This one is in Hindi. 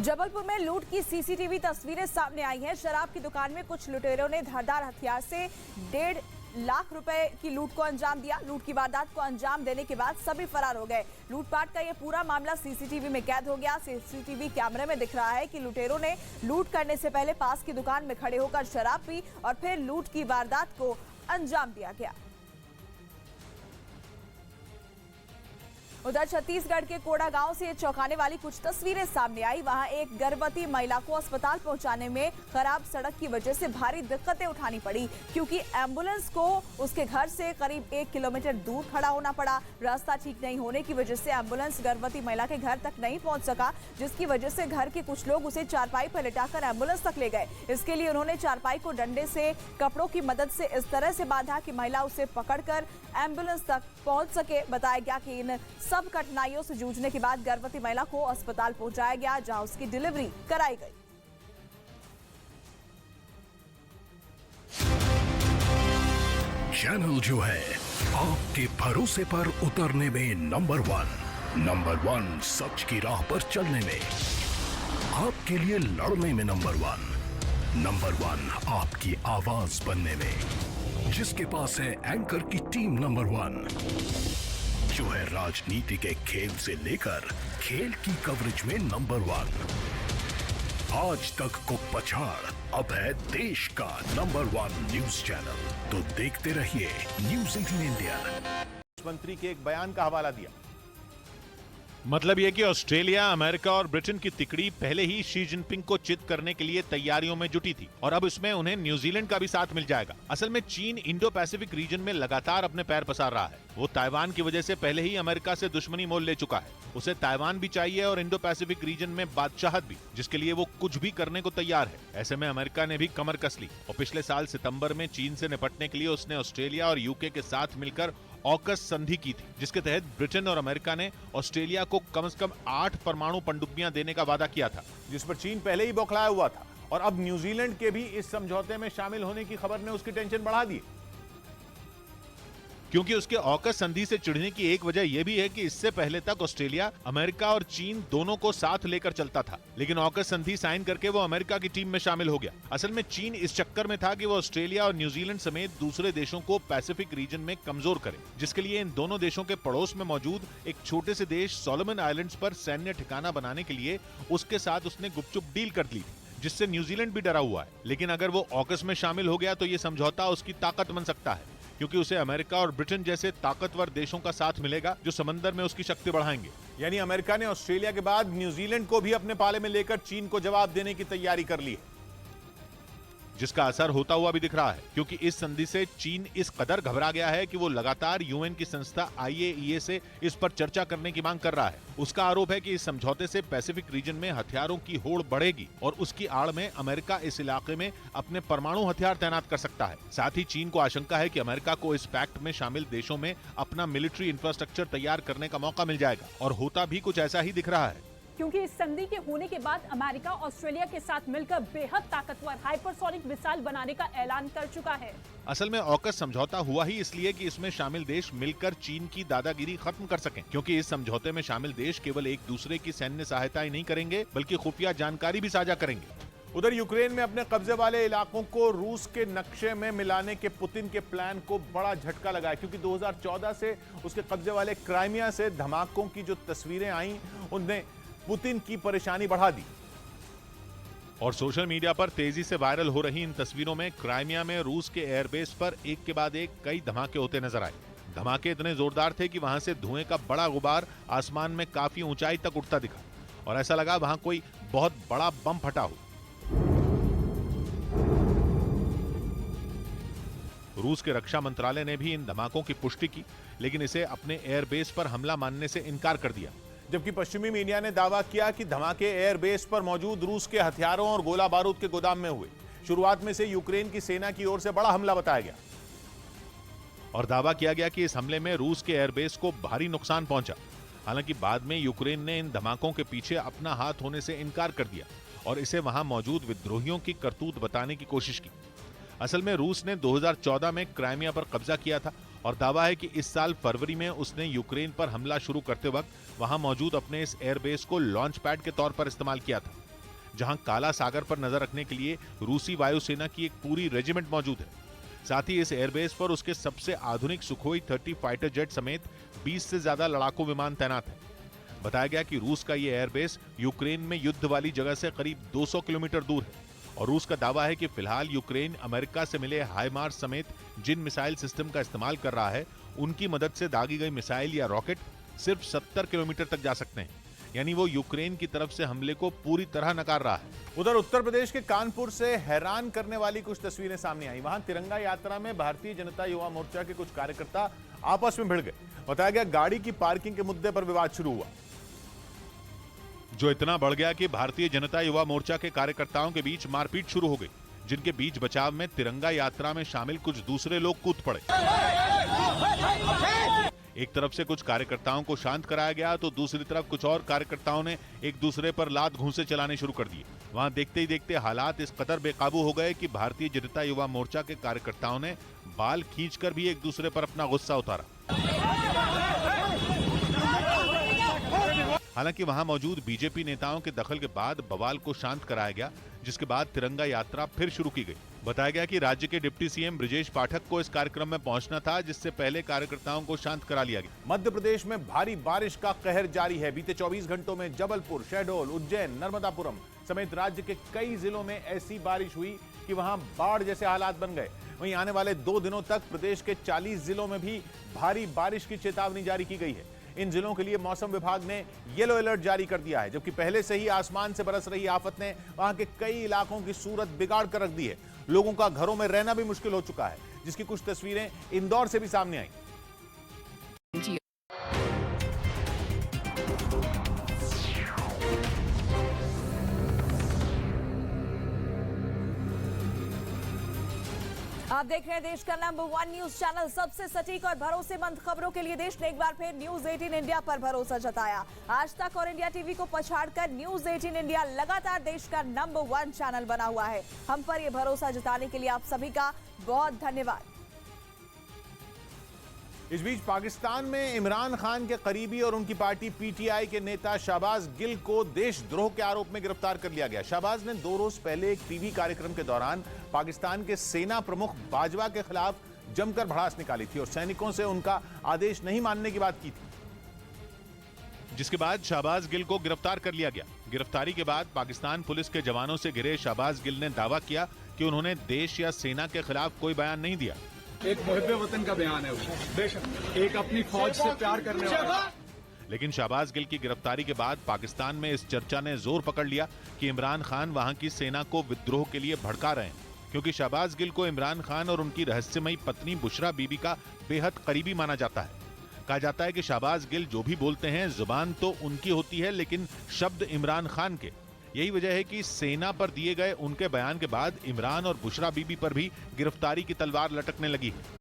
जबलपुर में लूट की सीसीटीवी तस्वीरें सामने आई हैं। शराब की दुकान में कुछ लुटेरों ने धारदार हथियार से 1.5 लाख रुपए की लूट को अंजाम दिया। लूट की वारदात को अंजाम देने के बाद सभी फरार हो गए। लूटपाट का यह पूरा मामला सीसीटीवी में कैद हो गया। सीसीटीवी कैमरे में दिख रहा है कि लुटेरों ने लूट करने से पहले पास की दुकान में खड़े होकर शराब पी और फिर लूट की वारदात को अंजाम दिया गया। उधर छत्तीसगढ़ के कोड़ा गांव से चौंकाने वाली कुछ तस्वीरें सामने आई। वहां एक गर्भवती महिला को अस्पताल पहुंचाने में खराब सड़क की वजह से भारी दिक्कतें उठानी पड़ी, क्योंकि एम्बुलेंस को उसके घर से करीब 1 किलोमीटर दूर खड़ा होना पड़ा। रास्ता ठीक नहीं होने की वजह से एम्बुलेंस गर्भवती महिला के घर तक नहीं पहुंच सका, जिसकी वजह से घर के कुछ लोग उसे चारपाई पर लिटाकर एम्बुलेंस तक ले गए। इसके लिए उन्होंने चारपाई को डंडे से कपड़ों की मदद से इस तरह से बांधा कि महिला उसे पकड़कर एम्बुलेंस तक पहुंच सके। बताया गया कि इन सब कठिनाइयों से जूझने के बाद गर्भवती महिला को अस्पताल पहुंचाया गया, जहां उसकी डिलीवरी कराई गई। चैनल जो है आपके भरोसे पर उतरने में नंबर 1 सच की राह पर चलने में, आपके लिए लड़ने में नंबर 1 आपकी आवाज बनने में, जिसके पास है एंकर की टीम नंबर 1, जो है राजनीति के खेल से लेकर खेल की कवरेज में नंबर 1। आज तक को पछाड़ अब है देश का नंबर 1 न्यूज चैनल। तो देखते रहिए न्यूज़ 18 इंडिया। मंत्री के एक बयान का हवाला दिया। मतलब यह कि ऑस्ट्रेलिया, अमेरिका और ब्रिटेन की तिकड़ी पहले ही शी जिनपिंग को चित करने के लिए तैयारियों में जुटी थी और अब इसमें उन्हें न्यूजीलैंड का भी साथ मिल जाएगा। असल में चीन इंडो पैसिफिक रीजन में लगातार अपने पैर पसार रहा है। वो ताइवान की वजह से पहले ही अमेरिका से दुश्मनी मोल ले चुका है। उसे ताइवान भी चाहिए और इंडो पैसिफिक रीजन में बादशाहत भी, जिसके लिए वो कुछ भी करने को तैयार है। ऐसे में अमेरिका ने भी कमर कस ली और पिछले साल सितंबर में चीन से निपटने के लिए उसने ऑस्ट्रेलिया और यूके के साथ मिलकर ऑकस संधि की थी, जिसके तहत ब्रिटेन और अमेरिका ने ऑस्ट्रेलिया को कम से कम 8 परमाणु पनडुब्बियां देने का वादा किया था, जिस पर चीन पहले ही बौखलाया हुआ था। और अब न्यूजीलैंड के भी इस समझौते में शामिल होने की खबर ने उसकी टेंशन बढ़ा दी, क्योंकि उसके ऑकस संधि से चिढ़ने की एक वजह यह भी है कि इससे पहले तक ऑस्ट्रेलिया अमेरिका और चीन दोनों को साथ लेकर चलता था, लेकिन ऑकस संधि साइन करके वो अमेरिका की टीम में शामिल हो गया। असल में चीन इस चक्कर में था कि वो ऑस्ट्रेलिया और न्यूजीलैंड समेत दूसरे देशों को पैसिफिक रीजन में कमजोर करे, जिसके लिए इन दोनों देशों के पड़ोस में मौजूद एक छोटे से देश सोलोमन आइलैंड्स पर सैन्य ठिकाना बनाने के लिए उसके साथ उसने गुपचुप डील कर ली, जिससे न्यूजीलैंड भी डरा हुआ है। लेकिन अगर वो ऑकस में शामिल हो गया तो ये समझौता उसकी ताकत बन सकता है, क्योंकि उसे अमेरिका और ब्रिटेन जैसे ताकतवर देशों का साथ मिलेगा जो समंदर में उसकी शक्ति बढ़ाएंगे। यानी अमेरिका ने ऑस्ट्रेलिया के बाद न्यूजीलैंड को भी अपने पाले में लेकर चीन को जवाब देने की तैयारी कर ली है, जिसका असर होता हुआ भी दिख रहा है, क्योंकि इस संधि से चीन इस कदर घबरा गया है कि वो लगातार यूएन की संस्था IAEA से इस पर चर्चा करने की मांग कर रहा है। उसका आरोप है कि इस समझौते से पैसिफिक रीजन में हथियारों की होड़ बढ़ेगी और उसकी आड़ में अमेरिका इस इलाके में अपने परमाणु हथियार तैनात कर सकता है। साथ ही चीन को आशंका है कि अमेरिका को इस पैक्ट में शामिल देशों में अपना मिलिट्री इंफ्रास्ट्रक्चर तैयार करने का मौका मिल जाएगा, और होता भी कुछ ऐसा ही दिख रहा है, क्योंकि इस संधि के होने के बाद अमेरिका ऑस्ट्रेलिया के साथ मिलकर बेहद ताकतवर हाइपरसोनिक मिसाइल बनाने का ऐलान कर चुका है। असल में ऑकस समझौता हुआ ही इसलिए कि इसमें शामिल देश मिलकर चीन की दादागिरी खत्म कर सकें, क्योंकि इस समझौते में शामिल देश केवल एक दूसरे की सैन्य सहायता ही नहीं करेंगे बल्कि खुफिया जानकारी भी साझा करेंगे। उधर यूक्रेन में अपने कब्जे वाले इलाकों को रूस के नक्शे में मिलाने के पुतिन के प्लान को बड़ा झटका लगा है, क्योंकि 2014 से उसके कब्जे वाले क्राइमिया से धमाकों की जो तस्वीरें आई उनने पुतिन की परेशानी बढ़ा दी। और सोशल मीडिया पर तेजी से वायरल हो रही इन तस्वीरों में क्राइमिया में रूस के एयरबेस पर एक के बाद एक कई धमाके होते नजर आए। धमाके इतने जोरदार थे कि वहां से धुएं का बड़ा गुबार आसमान में काफी ऊंचाई तक उठता दिखा और ऐसा लगा वहां कोई बहुत बड़ा बम फटा हो। रूस के रक्षा मंत्रालय ने भी इन धमाकों की पुष्टि की, लेकिन इसे अपने एयरबेस पर हमला मानने से इनकार कर दिया, जबकि पश्चिमी मीडिया ने दावा किया कि धमाके एयरबेस पर मौजूद रूस के हथियारों और गोला बारूद के गोदाम में हुए। शुरुआत में से यूक्रेन की सेना की ओर से बड़ा हमला बताया गया और दावा किया गया कि इस हमले में रूस के एयरबेस को भारी नुकसान पहुंचा। हालांकि बाद में यूक्रेन ने इन धमाकों के पीछे अपना हाथ होने से इनकार कर दिया और इसे वहां मौजूद विद्रोहियों की करतूत बताने की कोशिश की। असल में रूस ने 2014 में क्राइमिया पर कब्जा किया था और दावा है कि इस साल फरवरी में उसने यूक्रेन पर हमला शुरू करते वक्त वहां मौजूद अपने इस एयरबेस को लॉन्च पैड के तौर पर इस्तेमाल किया था। जहां काला सागर पर नजर रखने के लिए रूसी वायुसेना की एक पूरी रेजिमेंट मौजूद है। साथ ही इस एयरबेस पर उसके सबसे आधुनिक सुखोई 30 फाइटर जेट समेत 20 से ज्यादा लड़ाकू विमान तैनात हैं। बताया गया कि रूस का ये एयरबेस यूक्रेन में युद्ध वाली जगह से करीब 200 किलोमीटर दूर है और रूस का दावा है कि फिलहाल यूक्रेन अमेरिका से मिले हाइमार्स समेत जिन मिसाइल सिस्टम का इस्तेमाल कर रहा है उनकी मदद से दागी गई मिसाइल या रॉकेट सिर्फ 70 किलोमीटर तक जा सकते हैं, यानी वो यूक्रेन की तरफ से हमले को पूरी तरह नकार रहा है। उधर उत्तर प्रदेश के कानपुर से हैरान करने वाली कुछ तस्वीरें सामने आई। वहां तिरंगा यात्रा में भारतीय जनता युवा मोर्चा के कुछ कार्यकर्ता आपस में भिड़ गए। बताया गया गाड़ी की पार्किंग के मुद्दे पर विवाद शुरू हुआ, जो इतना बढ़ गया कि भारतीय जनता युवा मोर्चा के कार्यकर्ताओं के बीच मारपीट शुरू हो गई, जिनके बीच बचाव में तिरंगा यात्रा में शामिल कुछ दूसरे लोग कूद पड़े। एक तरफ से कुछ कार्यकर्ताओं को शांत कराया गया तो दूसरी तरफ कुछ और कार्यकर्ताओं ने एक दूसरे पर लात घूंसे चलाने शुरू कर दिए। वहां देखते ही देखते हालात इस कदर बेकाबू हो गए कि भारतीय जनता युवा मोर्चा के कार्यकर्ताओं ने बाल खींचकर भी एक दूसरे पर अपना गुस्सा उतारा। हालांकि वहां मौजूद बीजेपी नेताओं के दखल के बाद बवाल को शांत कराया गया, जिसके बाद तिरंगा यात्रा फिर शुरू की गई। बताया गया कि राज्य के डिप्टी सीएम ब्रिजेश पाठक को इस कार्यक्रम में पहुंचना था, जिससे पहले कार्यकर्ताओं को शांत करा लिया गया। मध्य प्रदेश में भारी बारिश का कहर जारी है। बीते 24 घंटों में जबलपुर, शहडोल, उज्जैन, नर्मदापुरम समेत राज्य के कई जिलों में ऐसी बारिश हुई कि वहां बाढ़ जैसे हालात बन गए। वहीं आने वाले 2 दिनों तक प्रदेश के 40 जिलों में भी भारी बारिश की चेतावनी जारी की गई है। इन जिलों के लिए मौसम विभाग ने येलो अलर्ट जारी कर दिया है, जबकि पहले से ही आसमान से बरस रही आफत ने वहां के कई इलाकों की सूरत बिगाड़ कर रख दी है। लोगों का घरों में रहना भी मुश्किल हो चुका है, जिसकी कुछ तस्वीरें इंदौर से भी सामने आई। आप देख रहे हैं देश का नंबर 1 न्यूज चैनल। सबसे सटीक और भरोसेमंद खबरों के लिए देश ने एक बार फिर न्यूज 18 इंडिया पर भरोसा जताया। आज तक और इंडिया टीवी को पछाड़कर न्यूज 18 इंडिया लगातार देश का नंबर 1 चैनल बना हुआ है। हम पर यह भरोसा जताने के लिए आप सभी का बहुत धन्यवाद। इस बीच पाकिस्तान में इमरान खान के करीबी और उनकी पार्टी पीटीआई के नेता शहबाज गिल को देशद्रोह के आरोप में गिरफ्तार कर लिया गया। शहबाज ने 2 रोज पहले एक टीवी कार्यक्रम के दौरान पाकिस्तान के सेना प्रमुख बाजवा के खिलाफ जमकर भड़ास निकाली थी और सैनिकों से उनका आदेश नहीं मानने की बात की थी, जिसके बाद शहबाज गिल को गिरफ्तार कर लिया गया। गिरफ्तारी के बाद पाकिस्तान पुलिस के जवानों से घिरे शहबाज गिल ने दावा किया कि उन्होंने देश या सेना के खिलाफ कोई बयान नहीं दिया। एक मुहिब्बे वतन का बयान है वो, एक अपनी फौज से प्यार करने वाला। लेकिन शहबाज गिल की गिरफ्तारी के बाद पाकिस्तान में इस चर्चा ने जोर पकड़ लिया कि इमरान खान वहां की सेना को विद्रोह के लिए भड़का रहे हैं, क्योंकि शहबाज गिल को इमरान खान और उनकी रहस्यमयी पत्नी बुशरा बीबी का बेहद करीबी माना जाता है। कहा जाता है कि शहबाज गिल जो भी बोलते हैं जुबान तो उनकी होती है, लेकिन शब्द इमरान खान के। यही वजह है कि सेना पर दिए गए उनके बयान के बाद इमरान और बुशरा बीबी पर भी गिरफ्तारी की तलवार लटकने लगी है।